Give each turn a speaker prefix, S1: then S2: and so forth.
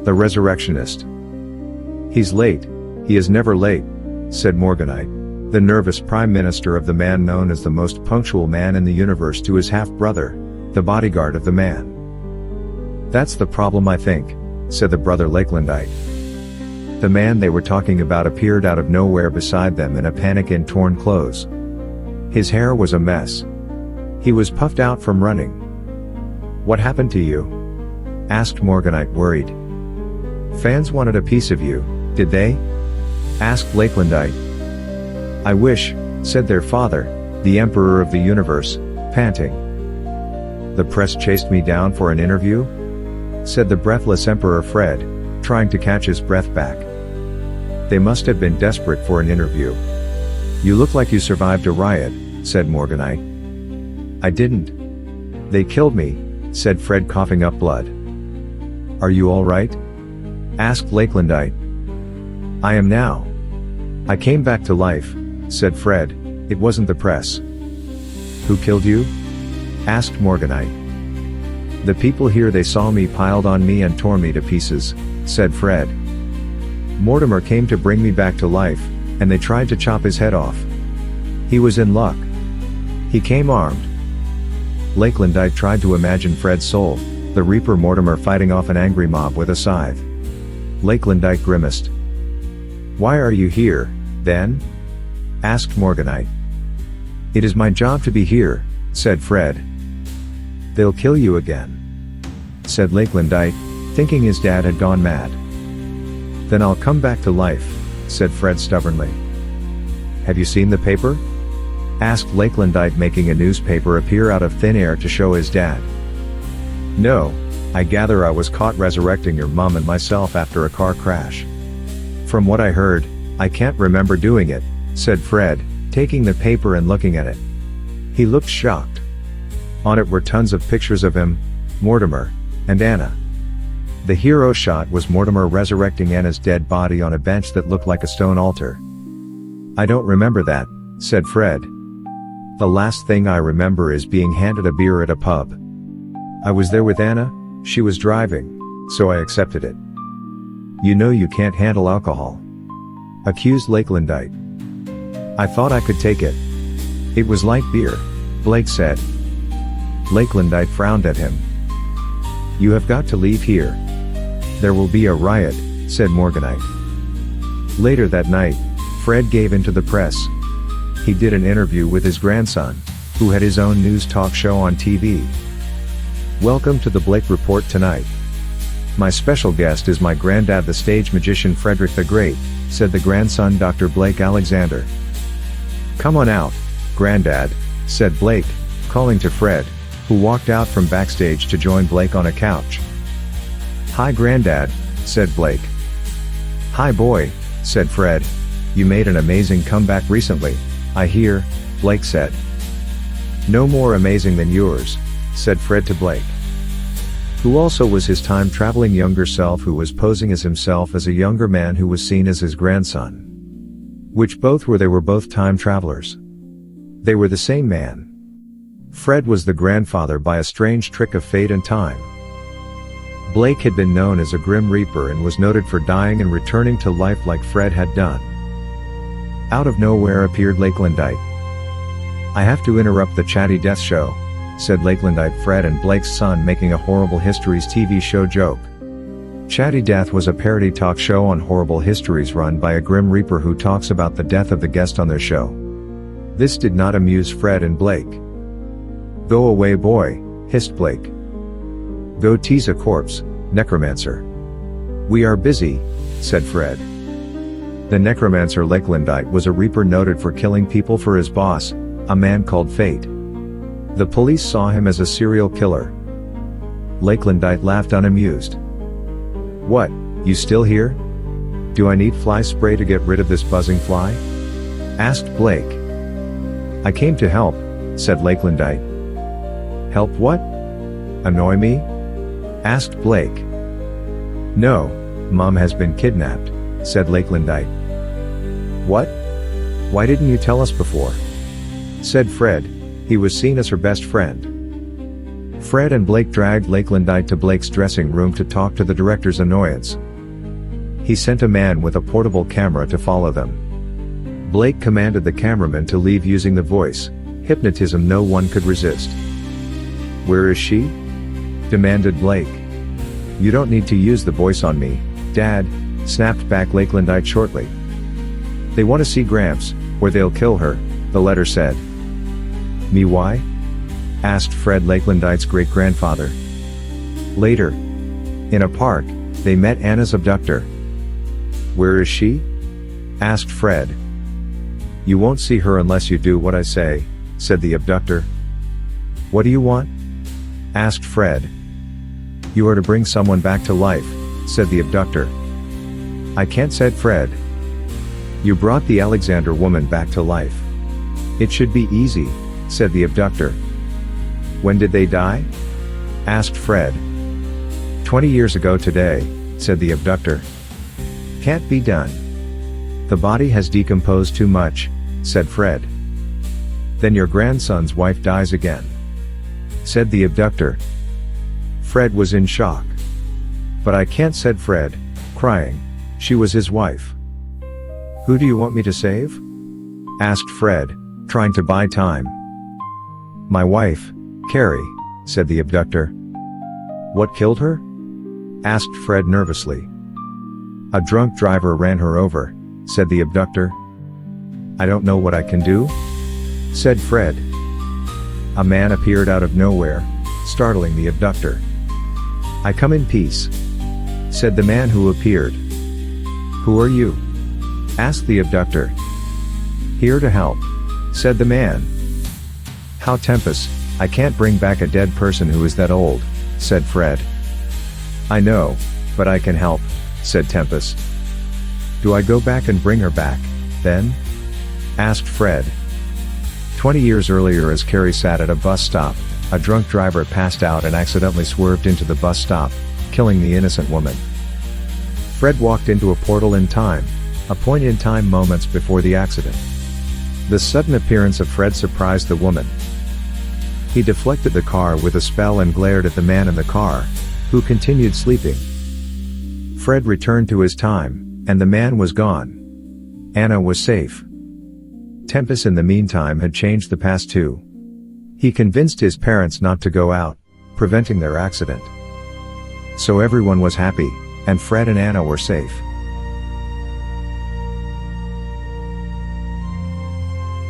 S1: The Resurrectionist. He's late. He is never late, said Morganite, the nervous prime minister of the man known as the most punctual man in the universe, to his half-brother, the bodyguard of the man. That's the problem, I think, said the brother Lakelandite. The man they were talking about appeared out of nowhere beside them in a panic in torn clothes. His hair was a mess. He was puffed out from running. What happened to you? Asked Morganite, worried. Fans wanted a piece of you, did they? Asked Lakelandite. I wish, said their father, the Emperor of the Universe, panting. The press chased me down for an interview? Said the breathless Emperor Fred, trying to catch his breath back. They must have been desperate for an interview. You look like you survived a riot, said Morganite. I didn't. They killed me, said Fred, coughing up blood. Are you all right? Asked Lakelandite. I am now. I came back to life, said Fred. It wasn't the press. Who killed you? Asked Morganite. The people here, they saw me, piled on me and tore me to pieces, said Fred. Mortimer came to bring me back to life, and they tried to chop his head off. He was in luck. He came armed. Lakelandite tried to imagine Fred's soul, the Reaper Mortimer, fighting off an angry mob with a scythe. Lakelandite grimaced. Why are you here, then? Asked Morganite. It is my job to be here, said Fred. They'll kill you again, said Lakelandite, thinking his dad had gone mad. Then I'll come back to life, said Fred stubbornly. Have you seen the paper? Asked Lakelandite, making a newspaper appear out of thin air to show his dad. No, I gather I was caught resurrecting your mom and myself after a car crash. From what I heard, I can't remember doing it, said Fred, taking the paper and looking at it. He looked shocked. On it were tons of pictures of him, Mortimer, and Anna. The hero shot was Mortimer resurrecting Anna's dead body on a bench that looked like a stone altar. I don't remember that, said Fred. The last thing I remember is being handed a beer at a pub. I was there with Anna, she was driving, so I accepted it. You know you can't handle alcohol, accused Lakelandite. I thought I could take it. It was like beer, Blake said. Lakelandite frowned at him. You have got to leave here. There will be a riot, said Morganite. Later that night, Fred gave in to the press. He did an interview with his grandson, who had his own news talk show on TV. Welcome to the Blake Report tonight. My special guest is my granddad, the stage magician Frederick the Great, said the grandson, Dr. Blake Alexander. Come on out, Granddad, said Blake, calling to Fred, who walked out from backstage to join Blake on a couch. Hi Granddad, said Blake. Hi boy, said Fred. You made an amazing comeback recently, I hear, Blake said. No more amazing than yours, said Fred to Blake, who also was his time-traveling younger self, who was posing as himself as a younger man who was seen as his grandson. Which both were, they were both time travelers. They were the same man. Fred was the grandfather by a strange trick of fate and time. Blake had been known as a Grim Reaper and was noted for dying and returning to life like Fred had done. Out of nowhere appeared Lakelandite. I have to interrupt the Chatty Death show, said Lakelandite, Fred and Blake's son, making a Horrible Histories TV show joke. Chatty Death was a parody talk show on Horrible Histories run by a Grim Reaper who talks about the death of the guest on their show. This did not amuse Fred and Blake. Go away boy, hissed Blake. Go tease a corpse, necromancer. We are busy, said Fred. The necromancer Lakelandite was a Reaper noted for killing people for his boss, a man called Fate. The police saw him as a serial killer. Lakelandite laughed unamused. What, you still here? Do I need fly spray to get rid of this buzzing fly? Asked Blake. I came to help, said Lakelandite. Help what? Annoy me? Asked Blake. No, Mom has been kidnapped, said Lakelandite. What? Why didn't you tell us before? Said Fred. He was seen as her best friend. Fred and Blake dragged Lakelandite to Blake's dressing room to talk to the director's annoyance. He sent a man with a portable camera to follow them. Blake commanded the cameraman to leave using the voice, hypnotism no one could resist. "Where is she?" demanded Blake. "You don't need to use the voice on me, Dad," snapped back Lakelandite shortly. "They want to see Gramps, or they'll kill her," the letter said. "Me why?" asked Fred, Lakelandite's great-grandfather. Later, in a park, they met Anna's abductor. "Where is she?" asked Fred. "You won't see her unless you do what I say," said the abductor. "What do you want?" asked Fred. "You are to bring someone back to life," said the abductor. "I can't," said Fred. "You brought the Alexander woman back to life. It should be easy," said the abductor. "When did they die?" asked Fred. 20 years ago today," said the abductor. "Can't be done. The body has decomposed too much," said Fred. "Then your grandson's wife dies again," said the abductor. Fred was in shock. "But I can't," said Fred, crying. "She was his wife." "Who do you want me to save?" asked Fred, trying to buy time. "My wife, Carrie," said the abductor. "What killed her?" asked Fred nervously. "A drunk driver ran her over," said the abductor. "I don't know what I can do," said Fred. A man appeared out of nowhere, startling the abductor. "I come in peace," said the man who appeared. "Who are you?" asked the abductor. "Here to help," said the man. "How Tempest, I can't bring back a dead person who is that old," said Fred. "I know, but I can help," said Tempest. "Do I go back and bring her back, then?" asked Fred. 20 years earlier, as Carrie sat at a bus stop, a drunk driver passed out and accidentally swerved into the bus stop, killing the innocent woman. Fred walked into a portal in time, a point in time moments before the accident. The sudden appearance of Fred surprised the woman. He deflected the car with a spell and glared at the man in the car, who continued sleeping. Fred returned to his time, and the man was gone. Anna was safe. Tempest in the meantime had changed the past too. He convinced his parents not to go out, preventing their accident. So everyone was happy, and Fred and Anna were safe.